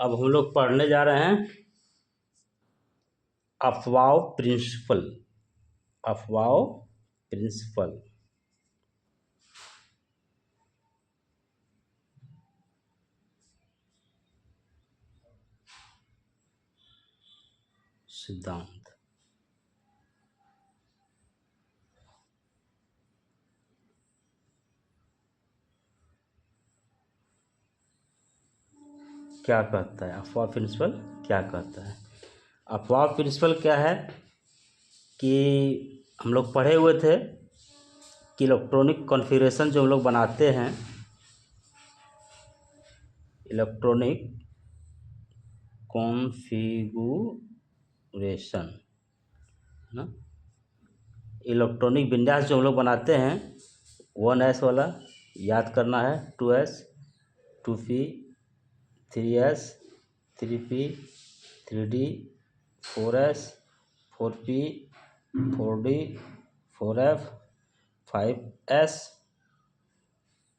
अब हम लोग पढ़ने जा रहे हैं अफवाव प्रिंसिपल। अफवाव प्रिंसिपल सिद्धांत। क्या कहता है अफवाह प्रिंसिपल? क्या कहता है अफवाह प्रिंसिपल? क्या है कि हम लोग पढ़े हुए थे कि इलेक्ट्रॉनिक कॉन्फ़िगरेशन जो हम लोग बनाते हैं, इलेक्ट्रॉनिक कॉन्फ़िगरेशन है ना, इलेक्ट्रॉनिक विन्यास जो हम लोग बनाते हैं 1S वाला याद करना है, 2S 2P 3S 3P 3D 4S 4P 4D 4F 5S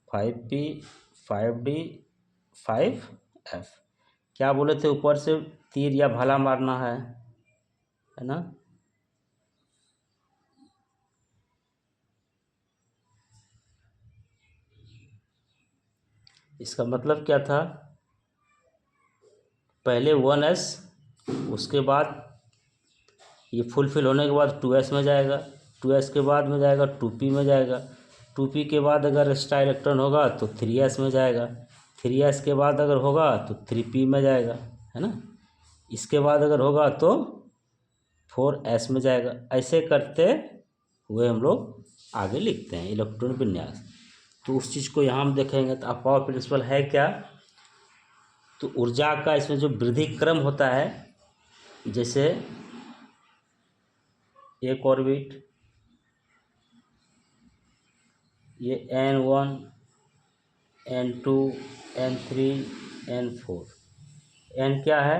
5P 5D 5F। क्या बोले थे? ऊपर से तीर या भाला मारना है ना। इसका मतलब क्या था? पहले 1S, उसके बाद ये फुलफिल होने के बाद 2S में जाएगा, 2S के बाद में जाएगा 2P में जाएगा, 2P के बाद अगर एक्स्ट्रा इलेक्ट्रॉन होगा तो 3S में जाएगा, 3S के बाद अगर होगा तो 3P में जाएगा, है ना। इसके बाद अगर होगा तो 4S में जाएगा। ऐसे करते हुए हम लोग आगे लिखते हैं इलेक्ट्रॉन विन्यास। तो उस चीज़ को यहाँ हम देखेंगे। तो अफवाह प्रिंसिपल है क्या? तो ऊर्जा का इसमें जो वृद्धि क्रम होता है, जैसे एक ऑर्बिट, ये N1 N2 N3 N4। N क्या है?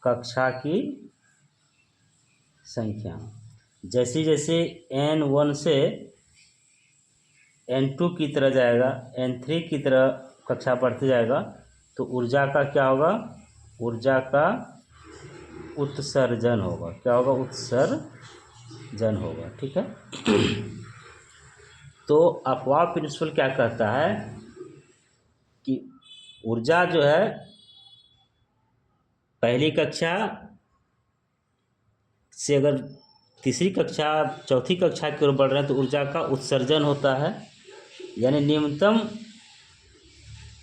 कक्षा की संख्या। जैसे जैसे N1 से N2 की तरह जाएगा, N3 की तरह कक्षा बढ़ते जाएगा, तो ऊर्जा का क्या होगा? ऊर्जा का उत्सर्जन होगा। क्या होगा? उत्सर्जन होगा। ठीक है। तो अफवाह प्रिंसिपल क्या कहता है कि ऊर्जा जो है पहली कक्षा से अगर तीसरी कक्षा चौथी कक्षा की ओर बढ़ रहे हैं तो ऊर्जा का उत्सर्जन होता है। यानी निम्नतम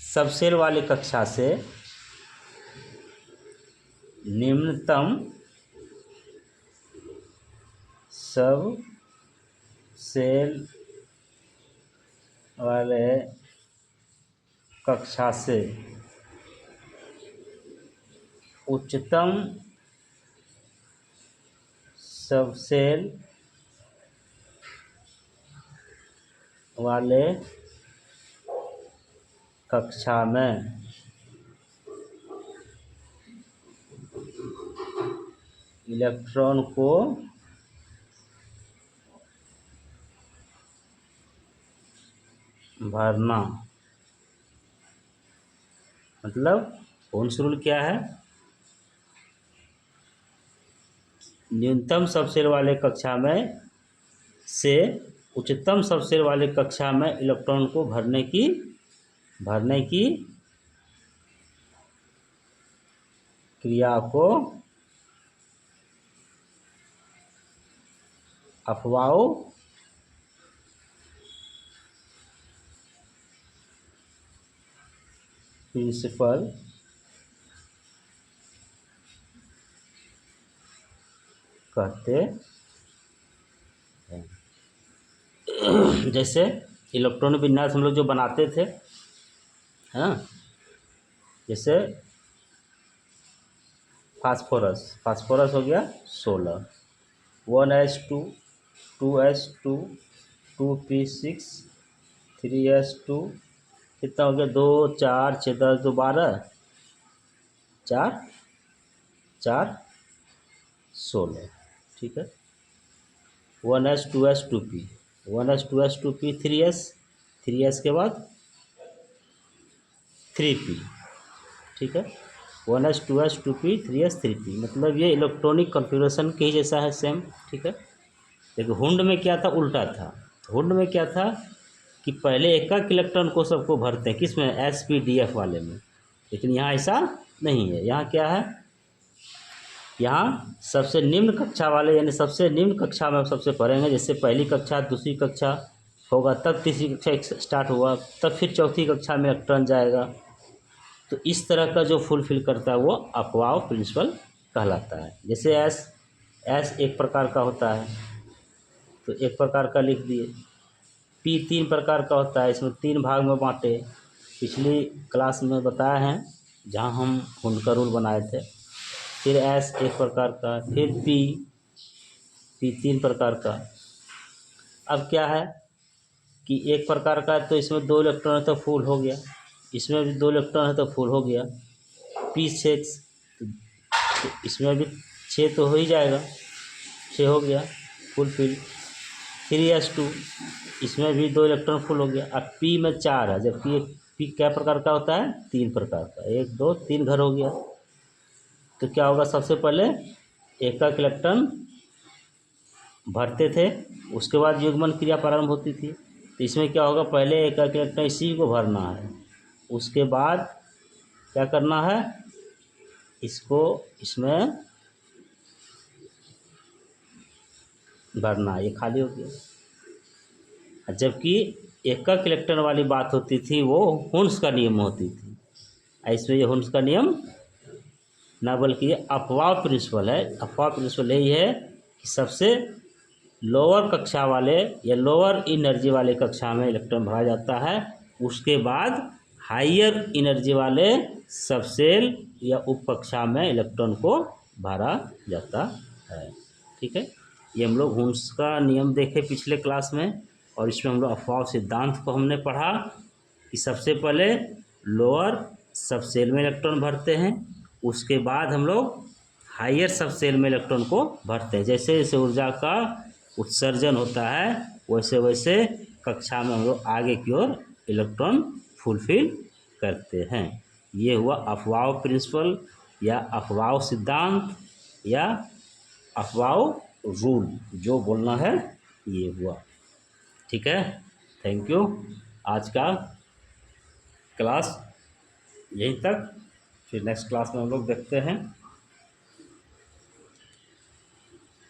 सबसेल वाली कक्षा से निम्नतम सब सेल वाले कक्षा से उच्चतम सबसेल वाले कक्षा में इलेक्ट्रॉन को भरना। मतलब ओम्स रूल क्या है? न्यूनतम सबसेल वाले कक्षा में से उच्चतम सबसेल वाले कक्षा में इलेक्ट्रॉन को भरने की क्रिया को अफवाह प्रिंसिपल कहते हैं। जैसे इलेक्ट्रॉन विन्यास हम लोग जो बनाते थे, है ना, जैसे फास्फोरस हो गया 16, 1s2 2s2 2p6 3s2, कितना हो गया? 2 4 6 10 2 12 4 4 16। ठीक है। 1s 2s 2p 1s 2s 2p 3s के बाद 3p ठीक है, 1s 2s 2p 3s 3p, मतलब ये इलेक्ट्रॉनिक कॉन्फ़िगरेशन के ही जैसा है सेम। ठीक है, लेकिन हुंड में क्या था, उल्टा था। हुंड में क्या था कि पहले एक एक इलेक्ट्रॉन को सबको भरते हैं, किस में, एस पी डी एफ वाले में, लेकिन यहाँ ऐसा नहीं है। यहाँ क्या है, यहाँ सबसे निम्न कक्षा वाले, यानी सबसे निम्न कक्षा में सबसे पढ़ेंगे, जैसे पहली कक्षा दूसरी कक्षा होगा, तब तीसरी कक्षा स्टार्ट हुआ, तब फिर चौथी कक्षा में इलेक्ट्रॉन जाएगा। तो इस तरह का जो फुलफिल करता है वो अफवाह प्रिंसिपल कहलाता है। जैसे एस, एस एक प्रकार का होता है, तो एक प्रकार का लिख दिए। पी तीन प्रकार का होता है, इसमें तीन भाग में बांटे, पिछली क्लास में बताया है जहाँ हम हुंड का रूल बनाए थे। फिर एस एक प्रकार का, फिर पी, पी तीन प्रकार का। अब क्या है कि एक प्रकार का है तो इसमें 2 इलेक्ट्रॉन है तो फुल हो गया, इसमें भी 2 इलेक्ट्रॉन है तो फुल हो गया। पी 6, तो इसमें भी 6 तो हो ही जाएगा, 6 हो गया फुल फिल। 3s2, इसमें भी 2 इलेक्ट्रॉन फुल हो गया। अब पी में 4 है, जबकि पी क्या प्रकार का होता है, 3 प्रकार का, 1 2 3 घर हो गया। तो क्या होगा, सबसे पहले एक एक इलेक्ट्रॉन भरते थे, उसके बाद युग्मन क्रिया प्रारंभ होती थी। तो इसमें क्या होगा, पहले एक एक इलेक्ट्रॉन इसी को भरना है, उसके बाद क्या करना है, इसको इसमें भरना है, ये खाली हो गया। जबकि एक एक इलेक्ट्रॉन वाली बात होती थी वो हुंस का नियम होती थी, इसमें ये हुंस का नियम ना, बल्कि ये अफवाह प्रिंसिपल है। अफवाह प्रिंसिपल यही है कि सबसे लोअर कक्षा वाले या लोअर एनर्जी वाले कक्षा में इलेक्ट्रॉन भरा जाता है, उसके बाद हायर एनर्जी वाले सबसेल या उप कक्षा में इलेक्ट्रॉन को भरा जाता है। ठीक है, ये हम लोग हुंस का नियम देखे पिछले क्लास में, और इसमें हम लोग अफवाह सिद्धांत को हमने पढ़ा कि सबसे पहले लोअर सबसेल में इलेक्ट्रॉन भरते हैं, उसके बाद हम लोग हायर सबसेल में इलेक्ट्रॉन को भरते हैं। जैसे जैसे ऊर्जा का उत्सर्जन होता है वैसे वैसे कक्षा में हम लोग आगे की ओर इलेक्ट्रॉन फुलफिल करते हैं। ये हुआ अफवाह प्रिंसिपल या अफवाह सिद्धांत या अफवाह रूल, जो बोलना है ये हुआ। ठीक है, थैंक यू। आज का क्लास यहीं तक, फिर नेक्स्ट क्लास में हम लोग देखते हैं।